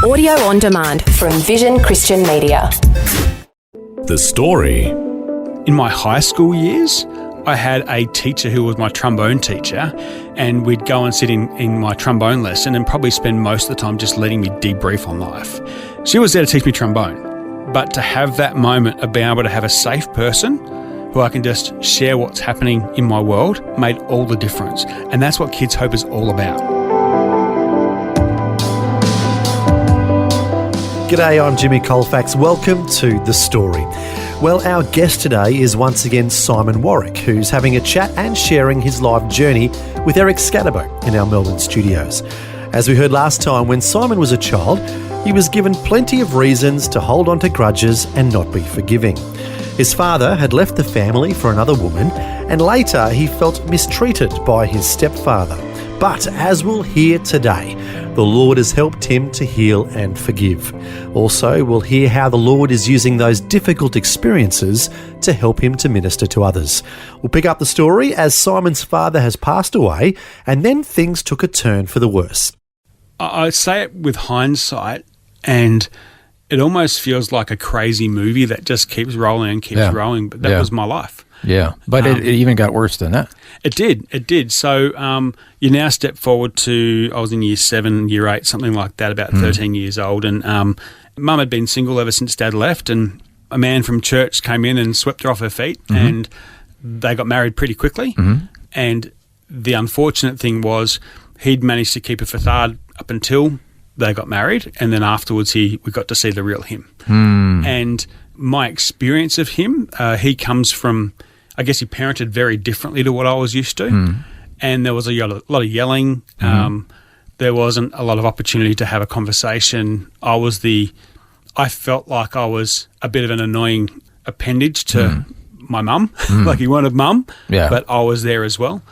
Audio on demand from Vision Christian Media. The story. In my high school years, I had a teacher who was my trombone teacher, and we'd go and sit in my trombone lesson and probably spend most of the time just letting me debrief on life. She was there to teach me trombone, but to have that moment of being able to have a safe person who I can just share what's happening in my world made all the difference. And that's what Kids Hope is all about. G'day, I'm Jimmy Colfax. Welcome to The Story. Well, our guest today is once again Simon Warrick, who's having a chat and sharing his life journey with Eric Scatterbo in our Melbourne studios. As we heard last time, when Simon was a child, he was given plenty of reasons to hold on to grudges and not be forgiving. His father had left the family for another woman, and later he felt mistreated by his stepfather. But as we'll hear today, the Lord has helped him to heal and forgive. Also, we'll hear how the Lord is using those difficult experiences to help him to minister to others. We'll pick up the story as Simon's father has passed away, and then things took a turn for the worse. I say it with hindsight, and it almost feels like a crazy movie that just keeps rolling and keeps rolling, but that was my life. Yeah, but it even got worse than that. It did. So you now step forward to, I was in year 7, year 8, something like that, about 13 years old, and Mum had been single ever since Dad left, and a man from church came in and swept her off her feet, and they got married pretty quickly, and the unfortunate thing was he'd managed to keep a facade up until they got married, and then afterwards we got to see the real him. And my experience of him, he comes from, I guess he parented very differently to what I was used to, and there was a lot of yelling. There wasn't a lot of opportunity to have a conversation. I felt like I was a bit of an annoying appendage to my mum, like he wanted mum, but I was there as well.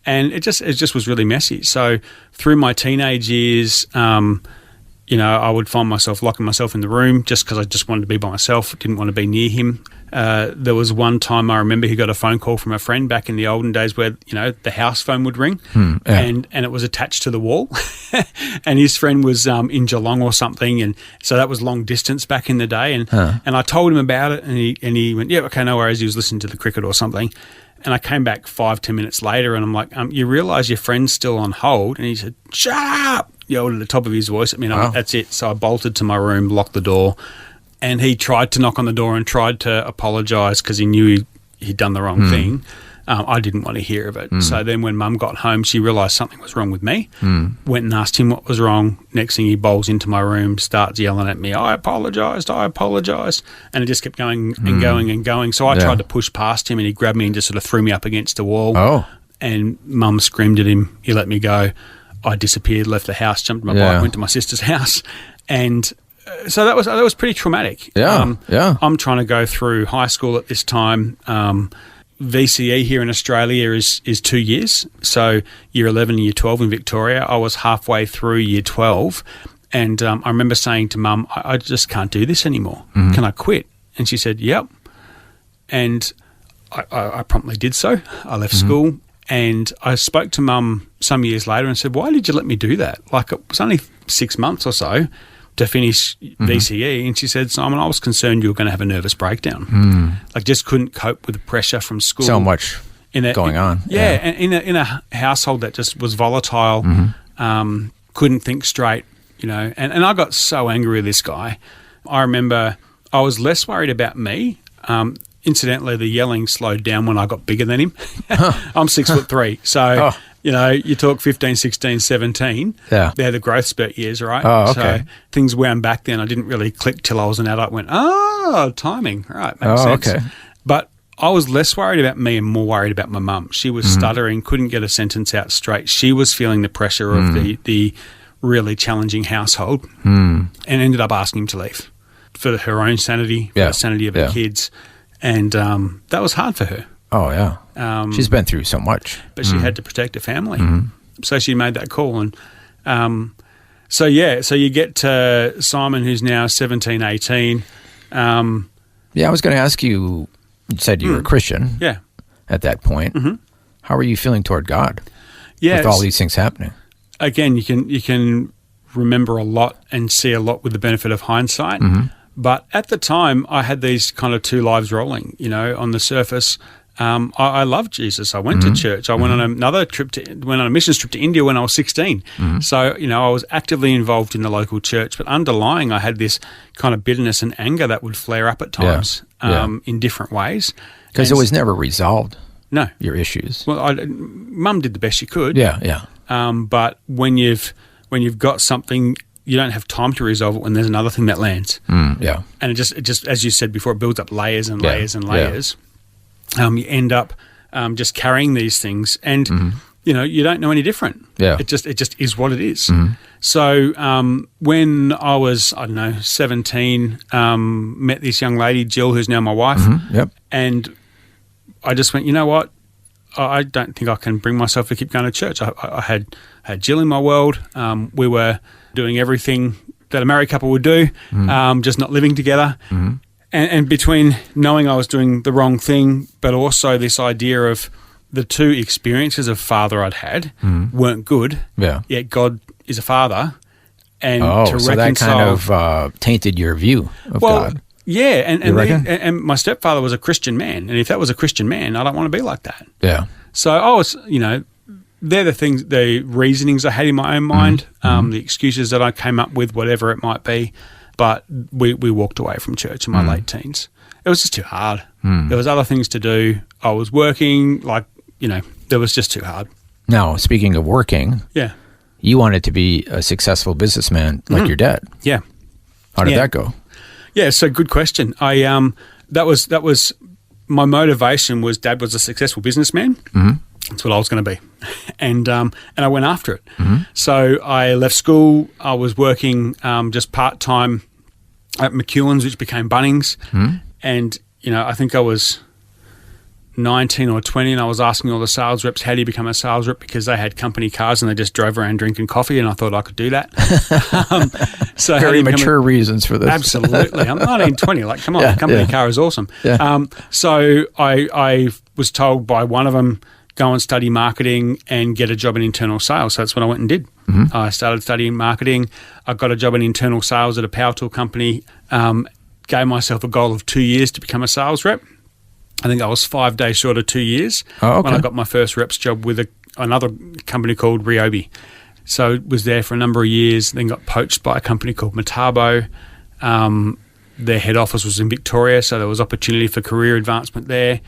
And it just was really messy. So through my teenage years, I would find myself locking myself in the room just because I just wanted to be by myself, didn't want to be near him. There was one time I remember he got a phone call from a friend back in the olden days where, the house phone would ring and it was attached to the wall and his friend was in Geelong or something, and so that was long distance back in the day, and I told him about it and he went, yeah, okay, no worries, he was listening to the cricket or something. And I came back 5-10 minutes later and I'm like, you realise your friend's still on hold? And he said, shut up, yelled at the top of his voice at me. And I went, that's it. So I bolted to my room, locked the door, and he tried to knock on the door and tried to apologise because he knew he'd done the wrong thing. I didn't want to hear of it. So then when Mum got home, she realised something was wrong with me, went and asked him what was wrong. Next thing he bowls into my room, starts yelling at me, I apologised. And it just kept going and going and going. So I tried to push past him and he grabbed me and just sort of threw me up against a wall. And Mum screamed at him. He let me go. I disappeared, left the house, jumped on my bike, went to my sister's house. And so that was pretty traumatic. I'm trying to go through high school at this time. VCE here in Australia is 2 years, so year 11 and year 12 in Victoria. I was halfway through year 12, and I remember saying to Mum, I just can't do this anymore. Can I quit? And she said, yep. And I promptly did so. I left school, and I spoke to Mum some years later and said, why did you let me do that? Like, it was only 6 months or so to finish VCE, and she said, Simon, I was concerned you were going to have a nervous breakdown. Like, just couldn't cope with the pressure from school. So much going on. Yeah, and in a household that just was volatile, couldn't think straight, and I got so angry with this guy. I remember I was less worried about me. Incidentally, the yelling slowed down when I got bigger than him. I'm 6'3", so... you talk 15, 16, 17. Yeah. They're the growth spurt years, right? Oh, okay. So things wound back then. I didn't really click till I was an adult. Went, timing. Right, makes sense. Okay. But I was less worried about me and more worried about my mum. She was stuttering, couldn't get a sentence out straight. She was feeling the pressure of the really challenging household and ended up asking him to leave for her own sanity, for the sanity of her kids. And that was hard for her. Oh, yeah. She's been through so much. But she had to protect her family. So she made that call. And so you get to Simon, who's now 17, 18. I was going to ask you, you said you were a Christian at that point. How are you feeling toward God with all these things happening? Again, you can remember a lot and see a lot with the benefit of hindsight. But at the time, I had these kind of two lives rolling. On the surface, I loved Jesus. I went to church. I went on went on a missions trip to India when I was 16. So, I was actively involved in the local church, but underlying, I had this kind of bitterness and anger that would flare up at times in different ways. Because it was never resolved. No. Your issues. Well, Mum did the best she could. Yeah. But when you've got something, you don't have time to resolve it when there's another thing that lands. And it just, as you said before, it builds up layers and layers and layers. You end up just carrying these things, and you don't know any different. It just is what it is. So when I was 17, met this young lady, Jill, who's now my wife, and I just went, you know what? I don't think I can bring myself to keep going to church. I had Jill in my world. We were doing everything that a married couple would do, just not living together. And between knowing I was doing the wrong thing, but also this idea of the two experiences of father I'd had weren't good, yet God is a father. And to so that kind of tainted your view of God. Yeah, and my stepfather was a Christian man, and if that was a Christian man, I don't want to be like that. Yeah. So I was, they're the reasonings I had in my own mind, the excuses that I came up with, whatever it might be. But we walked away from church in my late teens. It was just too hard. There was other things to do. I was working, it was just too hard. Now, speaking of working, you wanted to be a successful businessman like your dad. Yeah. How did that go? Yeah, so good question. That was my motivation was Dad was a successful businessman. That's what I was going to be, and I went after it. So I left school. I was working just part-time at McEwen's, which became Bunnings, and I think I was 19 or 20, and I was asking all the sales reps, how do you become a sales rep? Because they had company cars and they just drove around drinking coffee, and I thought I could do that. So very mature reasons for this. Absolutely. I'm 19, 20. Like, come on, the company car is awesome. So I was told by one of them, go and study marketing and get a job in internal sales. So that's what I went and did. I started studying marketing. I got a job in internal sales at a power tool company, gave myself a goal of 2 years to become a sales rep. I think I was 5 days short of 2 years when I got my first rep's job with another company called Ryobi. So was there for a number of years, then got poached by a company called Metabo. Their head office was in Victoria, so there was opportunity for career advancement there.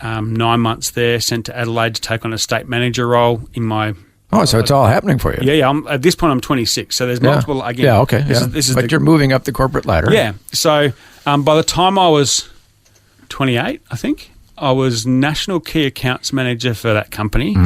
9 months there, sent to Adelaide to take on a state manager role in my... so it's all happening for you. Yeah. At this point, I'm 26, so there's multiple... Again, yeah, okay. This is but you're moving up the corporate ladder. Yeah. So by the time I was 28, I think, I was National Key Accounts Manager for that company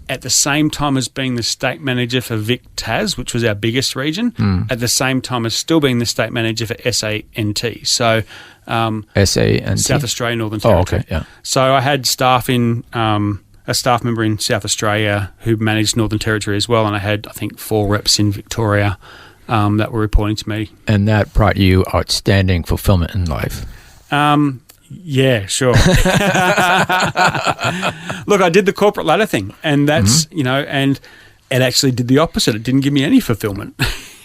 at the same time as being the state manager for Vic Tas, which was our biggest region, at the same time as still being the state manager for SANT. So... SANT? South Australia, Northern Territory. Okay, yeah. So I had staff in... a staff member in South Australia who managed Northern Territory as well, and I had, I think, 4 reps in Victoria that were reporting to me. And that brought you outstanding fulfillment in life. Yeah, sure. Look, I did the corporate ladder thing, and that's, and it actually did the opposite. It didn't give me any fulfillment.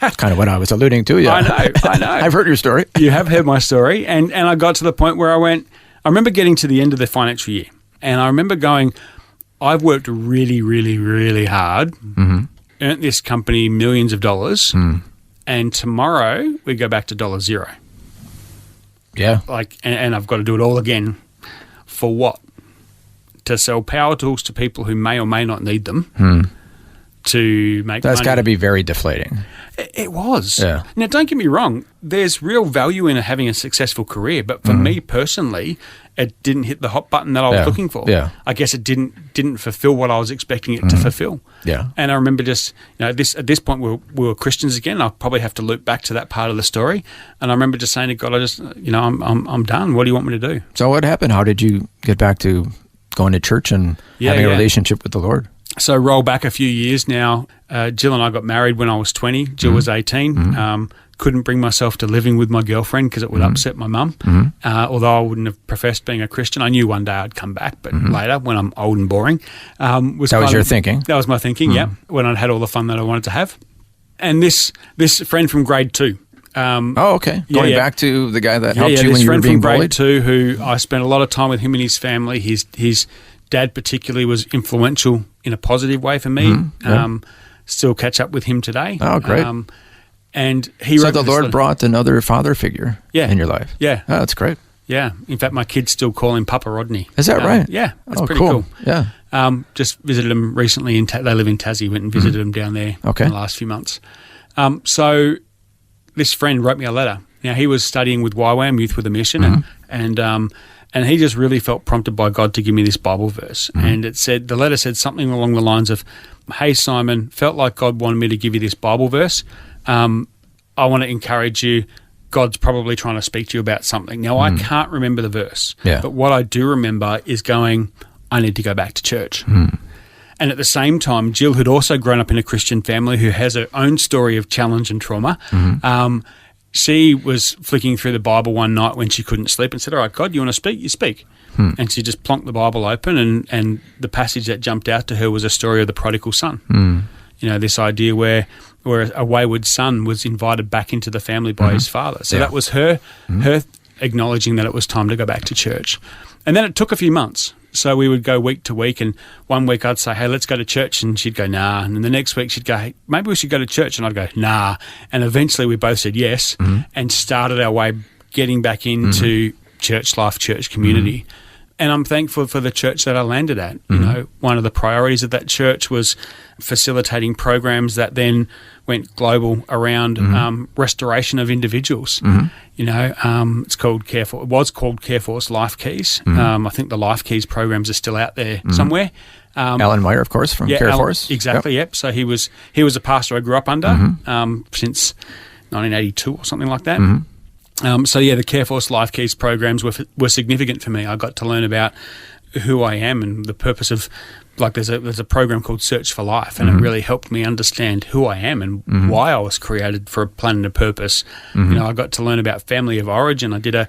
That's kind of what I was alluding to, yeah. I know. I've heard your story. You have heard my story, and I got to the point where I remember getting to the end of the financial year, and I remember going, I've worked really, really, really hard, earned this company millions of dollars, and tomorrow we go back to $0. Yeah. And I've got to do it all again. For what? To sell power tools to people who may or may not need them. To make That's money. got to be very deflating. It was. Yeah. Now, don't get me wrong. There's real value in having a successful career, but for me personally, it didn't hit the hot button that I was looking for. Yeah. I guess it didn't fulfill what I was expecting it to fulfill. Yeah. And I remember just, at this point we were Christians again. I'll probably have to loop back to that part of the story. And I remember just saying to God, I'm done. What do you want me to do? So what happened? How did you get back to going to church and having a relationship with the Lord? So roll back a few years now. Jill and I got married when I was 20. Jill was 18. Couldn't bring myself to living with my girlfriend because it would upset my mum. Although I wouldn't have professed being a Christian. I knew one day I'd come back, but later, when I'm old and boring. Was your thinking? That was my thinking, yeah. When I'd had all the fun that I wanted to have. And this friend from grade 2. Okay. Going back to the guy that helped you when you were being bullied? This friend from grade 2 who I spent a lot of time with him and his family. His dad particularly was influential in a positive way for me. Still catch up with him today. Oh, great. And he so the Lord brought another father figure in your life. Yeah. Oh, that's great. Yeah. In fact, my kids still call him Papa Rodney. Is that right? Yeah. That's pretty cool. Yeah. Just visited him recently. They live in Tassie. Went and visited him down there in the last few months. So this friend wrote me a letter. Now, he was studying with YWAM, Youth with a Mission, and he just really felt prompted by God to give me this Bible verse. And the letter said something along the lines of, "Hey, Simon, felt like God wanted me to give you this Bible verse. I want to encourage you. God's probably trying to speak to you about something." Now, I can't remember the verse, but what I do remember is going, I need to go back to church. And at the same time, Jill, who'd also grown up in a Christian family who has her own story of challenge and trauma, she was flicking through the Bible one night when she couldn't sleep and said, "All right, God, you want to speak? You speak." And she just plonked the Bible open, and the passage that jumped out to her was a story of the prodigal son. You know, this idea where a wayward son was invited back into the family by his father. So that was her acknowledging that it was time to go back to church. And then it took a few months. So we would go week to week, and one week I'd say, "Hey, let's go to church," and she'd go, "Nah." And then the next week she'd go, "Hey, maybe we should go to church," and I'd go, "Nah." And eventually we both said yes and started our way getting back into church life, church community. And I'm thankful for the church that I landed at. You know, one of the priorities of that church was facilitating programs that then went global around restoration of individuals. You know, it was called Careforce Life Keys. I think the Life Keys programs are still out there somewhere. Alan Meyer, of course, from Careforce. Exactly. Yep. So he was a pastor I grew up under since 1982 or something like that. The Careforce Life Keys programs were significant for me. I got to learn about who I am and the purpose of, like, there's a program called Search for Life, and it really helped me understand who I am and why I was created for a plan and a purpose. You know, I got to learn about family of origin. I did a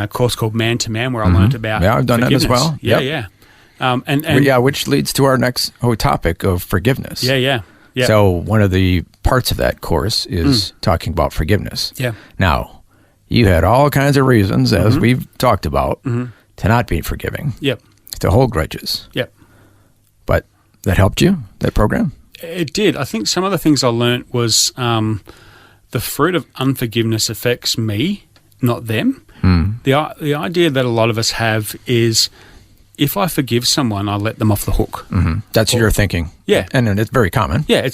course called Man to Man where I learned about I've done that as well. Which leads to our next topic of forgiveness. Yeah. So one of the parts of that course is talking about forgiveness. Yeah. Now, you had all kinds of reasons, as we've talked about, to not be forgiving. Yep. To hold grudges. Yep. But that helped you, that program? It did. I think some of the things I learnt was the fruit of unforgiveness affects me, not them. The idea that a lot of us have is, if I forgive someone, I let them off the hook. That's your thinking. Yeah. And it's very common. Yeah.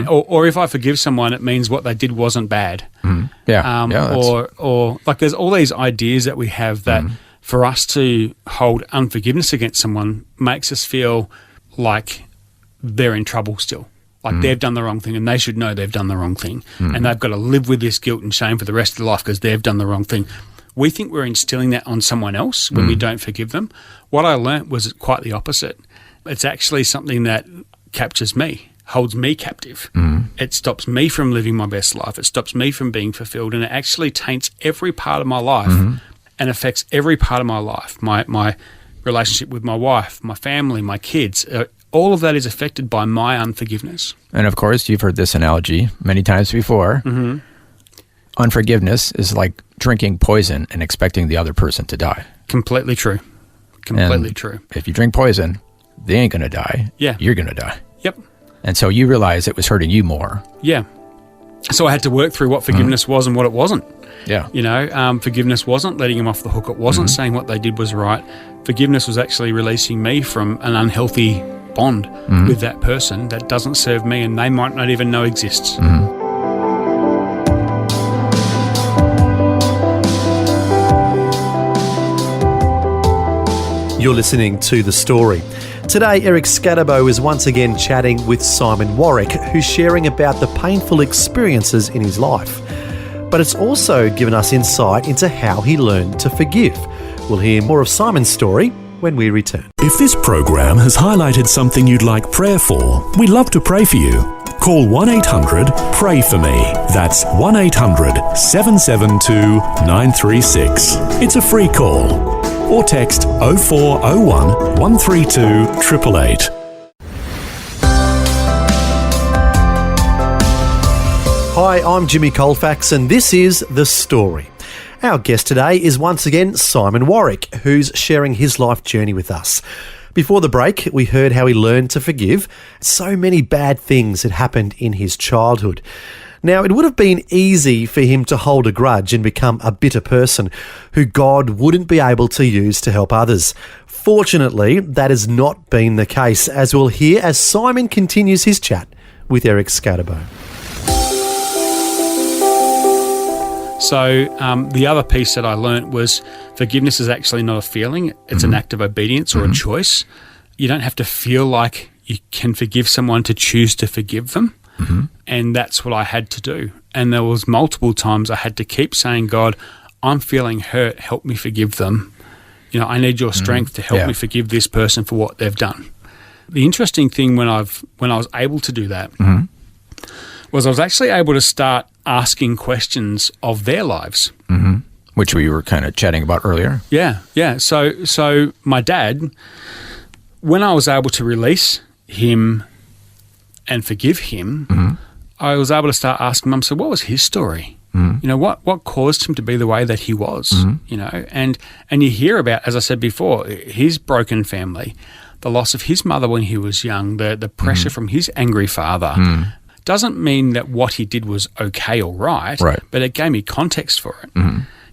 Or if I forgive someone, it means what they did wasn't bad. Or like, there's all these ideas that we have that for us to hold unforgiveness against someone makes us feel like they're in trouble still. Like they've done the wrong thing and they should know they've done the wrong thing. And they've got to live with this guilt and shame for the rest of their life because they've done the wrong thing. We think we're instilling that on someone else when we don't forgive them. What I learnt was quite the opposite. It's actually something that captures me, holds me captive. It stops me from living my best life. It stops me from being fulfilled, and it actually taints every part of my life and affects every part of my life. My relationship with my wife, my family, my kids, all of that is affected by my unforgiveness. And of course, you've heard this analogy many times before. Unforgiveness is like drinking poison and expecting the other person to die. Completely true. Completely true. If you drink poison, they ain't going to die. Yeah. You're going to die. Yep. And so you realize it was hurting you more. Yeah. So I had to work through what forgiveness was and what it wasn't. Yeah. You know, forgiveness wasn't letting them off the hook. It wasn't saying what they did was right. Forgiveness was actually releasing me from an unhealthy bond with that person that doesn't serve me and they might not even know exists. You're listening to The Story. Today, Eric Scatterbo is once again chatting with Simon Warrick, who's sharing about the painful experiences in his life. But it's also given us insight into how he learned to forgive. We'll hear more of Simon's story when we return. If this program has highlighted something you'd like prayer for, we'd love to pray for you. Call 1-800-PRAY-FOR-ME. That's 1-800-772-936. It's a free call. Or text 0401 132 888. Hi, I'm Jimmy Colfax and this is The Story. Our guest today is once again Simon Warrick, who's sharing his life journey with us. Before the break, we heard how he learned to forgive. So many bad things had happened in his childhood. Now, it would have been easy for him to hold a grudge and become a bitter person who God wouldn't be able to use to help others. Fortunately, that has not been the case, as we'll hear as Simon continues his chat with Eric Scatterbo. So the other piece that I learnt was forgiveness is actually not a feeling. It's an act of obedience or a choice. You don't have to feel like you can forgive someone to choose to forgive them. And that's what I had to do. And there was multiple times I had to keep saying, God, I'm feeling hurt. Help me forgive them. You know, I need your strength to help me forgive this person for what they've done. The interesting thing when I was able to do that was I was actually able to start asking questions of their lives. Which we were kind of chatting about earlier. Yeah. So my dad, when I was able to release him and forgive him, I was able to start asking Mum, so what was his story? You know, what caused him to be the way that he was? You know, and you hear about, as I said before, his broken family, the loss of his mother when he was young, the pressure from his angry father. Doesn't mean that what he did was okay or right, but it gave me context for it.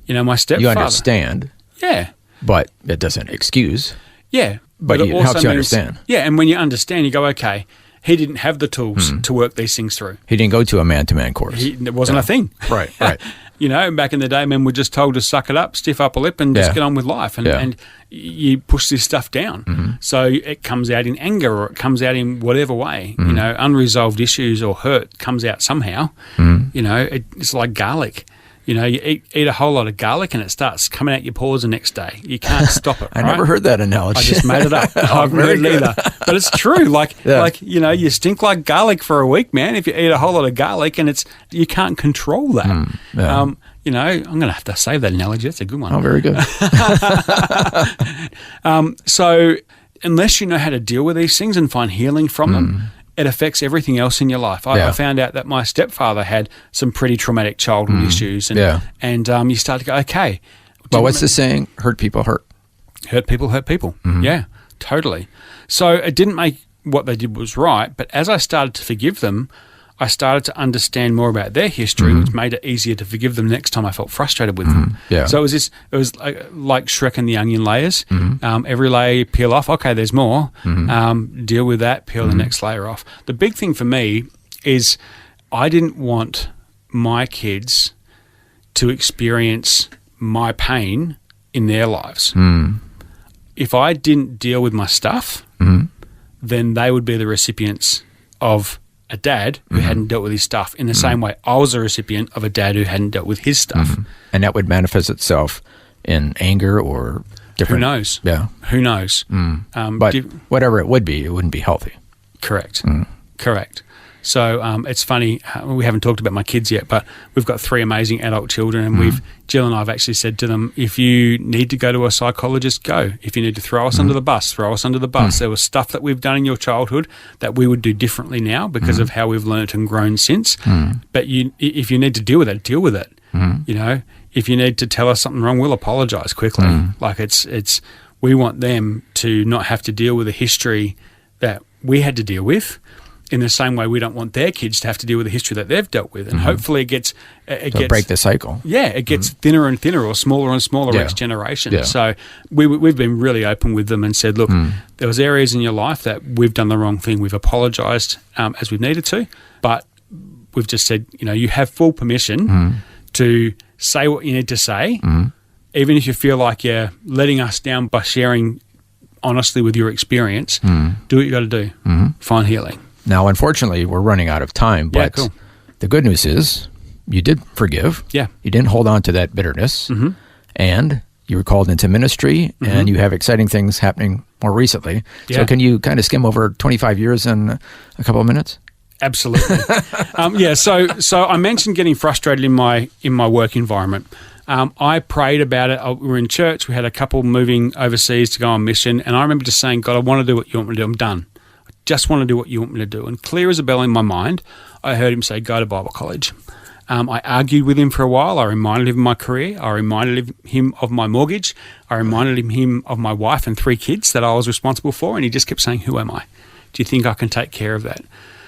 You know, my stepfather. You understand. Yeah. But it doesn't excuse. Yeah. But it helps you understand. Yeah, and when you understand, you go, okay, he didn't have the tools to work these things through. He didn't go to a man-to-man course. It wasn't a thing. Right. You know, back in the day, men were just told to suck it up, stiff upper lip, and just get on with life. And you push this stuff down. So it comes out in anger or it comes out in whatever way. You know, unresolved issues or hurt comes out somehow. You know, it's like garlic. You know, you eat a whole lot of garlic and it starts coming out your pores the next day. You can't stop it. I never heard that analogy. I just made it up. I haven't heard it either. But it's true. Like, you know, you stink like garlic for a week, man, if you eat a whole lot of garlic, and you can't control that. You know, I'm going to have to save that analogy. That's a good one. Oh, very good. So unless you know how to deal with these things and find healing from them, it affects everything else in your life. I found out that my stepfather had some pretty traumatic childhood issues. And you start to go, okay. Well, what's the saying? Hurt people hurt. Hurt people hurt people. Yeah, totally. So it didn't make what they did was right, but as I started to forgive them, I started to understand more about their history, which made it easier to forgive them next time I felt frustrated with them. So it was like Shrek and the onion layers. Every layer you peel off, okay, there's more. Deal with that, peel the next layer off. The big thing for me is I didn't want my kids to experience my pain in their lives. If I didn't deal with my stuff, then they would be the recipients of a dad who hadn't dealt with his stuff in the same way I was a recipient of a dad who hadn't dealt with his stuff. And that would manifest itself in anger or different... Who knows? Yeah. Who knows? But whatever it would be, it wouldn't be healthy. Correct. Correct. So it's funny, we haven't talked about my kids yet, but we've got 3 amazing adult children, and Jill and I have actually said to them, if you need to go to a psychologist, go. If you need to throw us under the bus, throw us under the bus. There was stuff that we've done in your childhood that we would do differently now because of how we've learnt and grown since. But if you need to deal with it, deal with it. You know, if you need to tell us something wrong, we'll apologise quickly. Like it's we want them to not have to deal with a history that we had to deal with. In the same way, we don't want their kids to have to deal with the history that they've dealt with, and hopefully it gets break the cycle. Yeah, it gets thinner and thinner, or smaller and smaller each generation. So we've been really open with them and said, look, there was areas in your life that we've done the wrong thing. We've apologised as we've needed to, but we've just said, you know, you have full permission to say what you need to say, even if you feel like you're letting us down by sharing honestly with your experience. Do what you got to do. Find healing. Now, unfortunately, we're running out of time, but the good news is you did forgive. Yeah. You didn't hold on to that bitterness, and you were called into ministry, and you have exciting things happening more recently. Yeah. So can you kind of skim over 25 years in a couple of minutes? Absolutely. So I mentioned getting frustrated in my work environment. I prayed about it. We were in church. We had a couple moving overseas to go on mission, and I remember just saying, God, I want to do what you want me to do. I'm done. just want to do what you want me to do. And clear as a bell in my mind, I heard him say, go to Bible college. I argued with him for a while. I reminded him of my career. I reminded him of my mortgage. I reminded him of my wife and 3 kids that I was responsible for. And he just kept saying, who am I? Do you think I can take care of that?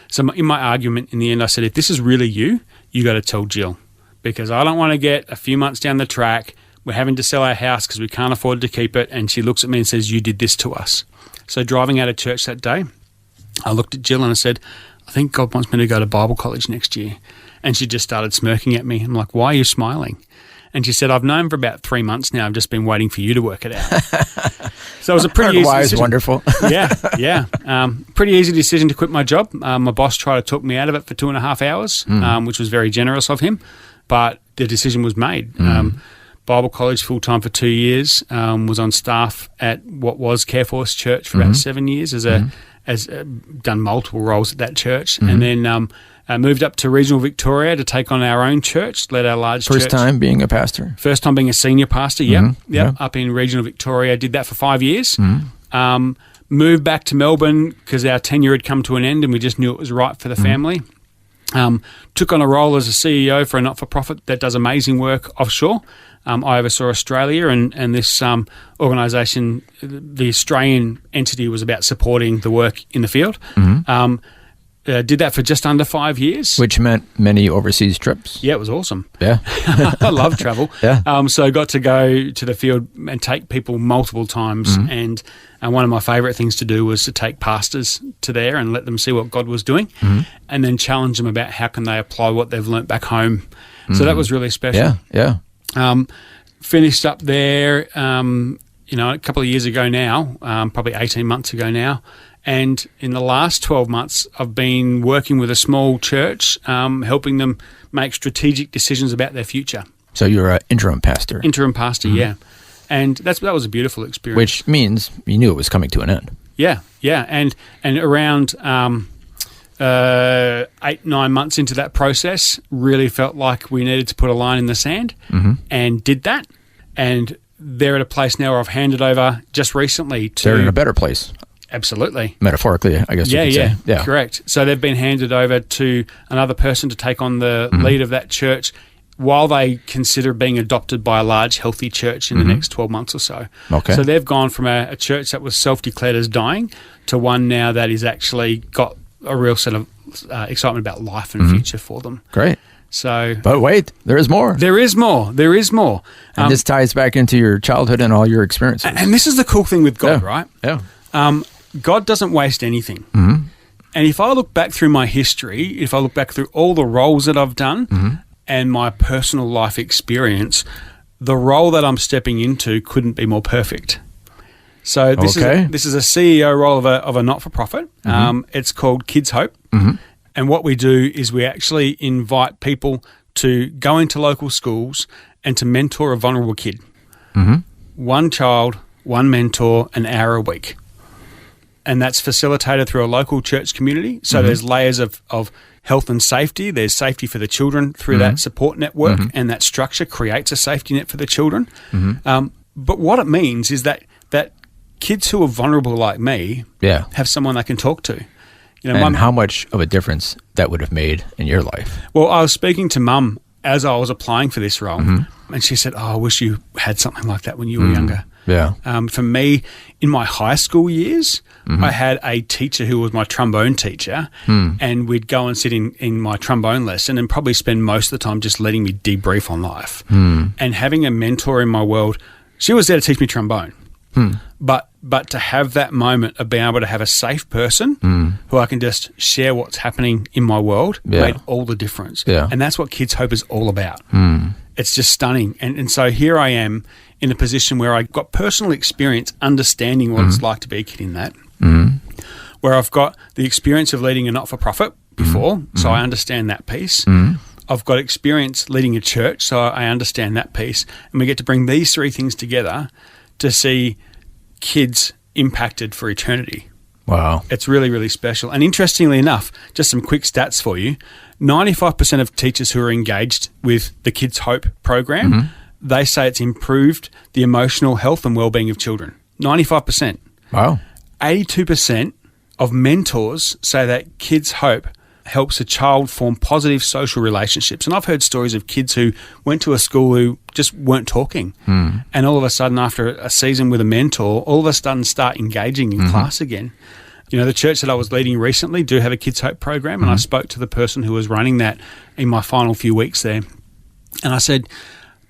So in my argument, in the end, I said, if this is really you, you got to tell Jill, because I don't want to get a few months down the track. We're having to sell our house because we can't afford to keep it. And she looks at me and says, you did this to us. So driving out of church that day, I looked at Jill and I said, I think God wants me to go to Bible college next year. And she just started smirking at me. I'm like, why are you smiling? And she said, I've known for about 3 months now. I've just been waiting for you to work it out. So it was a pretty easy decision. Wonderful. Yeah. Pretty easy decision to quit my job. My boss tried to talk me out of it for 2.5 hours, which was very generous of him. But the decision was made. Bible college full-time for 2 years, was on staff at what was Careforce Church for about 7 years, done multiple roles at that church, and then moved up to regional Victoria to take on our own church, led our large church. First time being a pastor? First time being a senior pastor, up in regional Victoria. Did that for 5 years. Moved back to Melbourne because our tenure had come to an end and we just knew it was right for the family. Took on a role as a CEO for a not-for-profit that does amazing work offshore. I oversaw Australia and this organisation, the Australian entity, was about supporting the work in the field. Did that for just under 5 years. Which meant many overseas trips. Yeah, it was awesome. Yeah. I love travel. Yeah. So I got to go to the field and take people multiple times. And one of my favourite things to do was to take pastors to there and let them see what God was doing and then challenge them about how can they apply what they've learnt back home. So that was really special. Yeah. Finished up there, a couple of years ago now, probably 18 months ago now. And in the last 12 months, I've been working with a small church, helping them make strategic decisions about their future. So you're an interim pastor? Interim pastor, yeah. And that was a beautiful experience. Which means you knew it was coming to an end. Yeah. And around 8-9 months into that process, really felt like we needed to put a line in the sand and did that. And they're at a place now where I've handed over just recently to... They're in a better place. Absolutely. Metaphorically, I guess you could say. Yeah, correct. So they've been handed over to another person to take on the lead of that church while they consider being adopted by a large, healthy church in the next 12 months or so. Okay. So they've gone from a church that was self-declared as dying to one now that is actually got a real set of excitement about life and future for them. Great. So, but wait, there is more. There is more. And this ties back into your childhood and all your experiences. And this is the cool thing with God, right? Yeah. God doesn't waste anything. And if I look back through my history, if I look back through all the roles that I've done and my personal life experience, the role that I'm stepping into couldn't be more perfect. So this is a CEO role of a not-for-profit. It's called Kids Hope. And what we do is we actually invite people to go into local schools and to mentor a vulnerable kid. One child, one mentor, an hour a week. And that's facilitated through a local church community. So there's layers of health and safety. There's safety for the children through that support network, and that structure creates a safety net for the children. But what it means is that kids who are vulnerable like me have someone they can talk to. And how much of a difference that would have made in your life? Well, I was speaking to Mum as I was applying for this role, and she said, I wish you had something like that when you were younger. Yeah. For me, in my high school years, I had a teacher who was my trombone teacher, and we'd go and sit in my trombone lesson and probably spend most of the time just letting me debrief on life. And having a mentor in my world, she was there to teach me trombone. But to have that moment of being able to have a safe person who I can just share what's happening in my world made all the difference. Yeah. And that's what Kids Hope is all about. It's just stunning. And so here I am in a position where I got personal experience understanding what it's like to be a kid in that, where I've got the experience of leading a not-for-profit before, so I understand that piece. I've got experience leading a church, so I understand that piece. And we get to bring these three things together to see kids impacted for eternity. Wow. It's really, really special. And interestingly enough, just some quick stats for you, 95% of teachers who are engaged with the Kids Hope program, they say it's improved the emotional health and well-being of children. 95%. Wow. 82% of mentors say that Kids Hope helps a child form positive social relationships. And I've heard stories of kids who went to a school who just weren't talking. And all of a sudden, after a season with a mentor, all of a sudden start engaging in class again. You know, the church that I was leading recently do have a Kids Hope program, and I spoke to the person who was running that in my final few weeks there. And I said,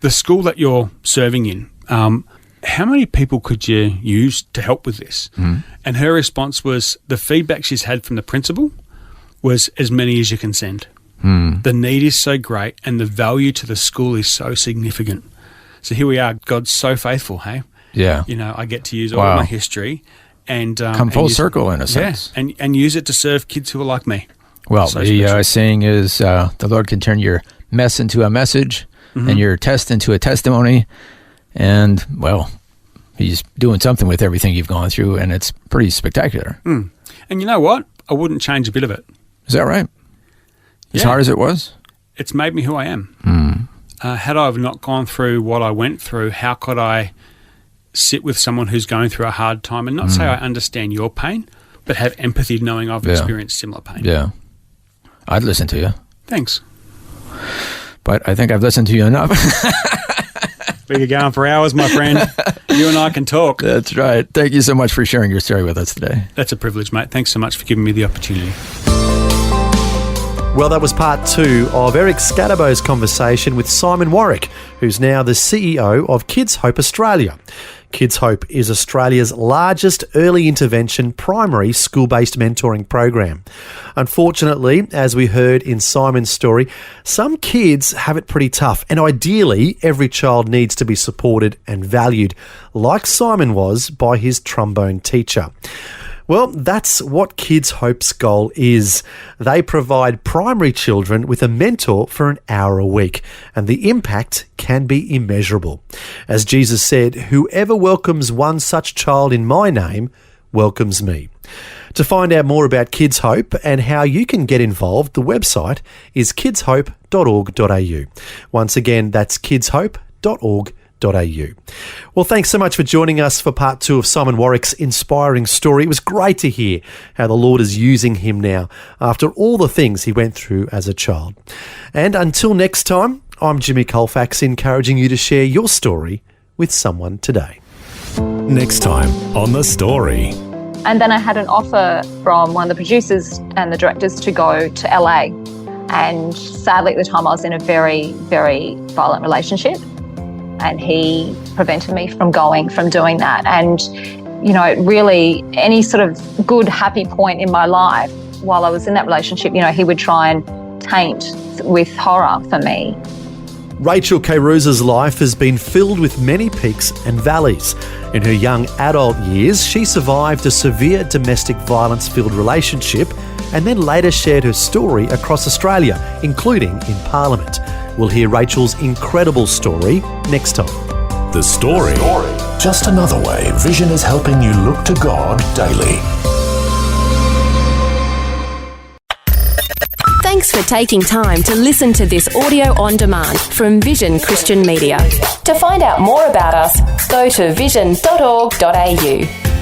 the school that you're serving in, how many people could you use to help with this? And her response was, the feedback she's had from the principal was as many as you can send. The need is so great and the value to the school is so significant. So here we are. God's so faithful, hey? Yeah. You know, I get to use all of my history and come full circle in a sense. Yeah, and use it to serve kids who are like me. Well, the saying is the Lord can turn your mess into a message and your test into a testimony. And, well, he's doing something with everything you've gone through, and it's pretty spectacular. And you know what? I wouldn't change a bit of it. Is that right? As hard as it was? It's made me who I am. Had I not gone through what I went through, how could I sit with someone who's going through a hard time and not say I understand your pain, but have empathy knowing I've experienced similar pain? Yeah. I'd listen to you. Thanks. But I think I've listened to you enough. We could go on for hours, my friend. You and I can talk. That's right. Thank you so much for sharing your story with us today. That's a privilege, mate. Thanks so much for giving me the opportunity. Well, that was part 2 of Eric Scadabo's conversation with Simon Warrick, who's now the CEO of Kids Hope Australia. Kids Hope is Australia's largest early intervention primary school-based mentoring program. Unfortunately, as we heard in Simon's story, some kids have it pretty tough, and ideally every child needs to be supported and valued, like Simon was by his trombone teacher. Well, that's what Kids Hope's goal is. They provide primary children with a mentor for an hour a week, and the impact can be immeasurable. As Jesus said, whoever welcomes one such child in my name welcomes me. To find out more about Kids Hope and how you can get involved, the website is kidshope.org.au. Once again, that's kidshope.org.au. Well, thanks so much for joining us for part 2 of Simon Warrick's inspiring story. It was great to hear how the Lord is using him now after all the things he went through as a child. And until next time, I'm Jimmy Colfax, encouraging you to share your story with someone today. Next time on The Story. And then I had an offer from one of the producers and the directors to go to LA. And sadly, at the time, I was in a very, very violent relationship. And he prevented me from doing that. And, you know, really any sort of good, happy point in my life while I was in that relationship, you know, he would try and taint with horror for me. Rachel Caruza's life has been filled with many peaks and valleys. In her young adult years, she survived a severe domestic violence-filled relationship and then later shared her story across Australia, including in Parliament. We'll hear Rachel's incredible story next time. The Story. Just another way Vision is helping you look to God daily. Thanks for taking time to listen to this audio on demand from Vision Christian Media. To find out more about us, go to vision.org.au.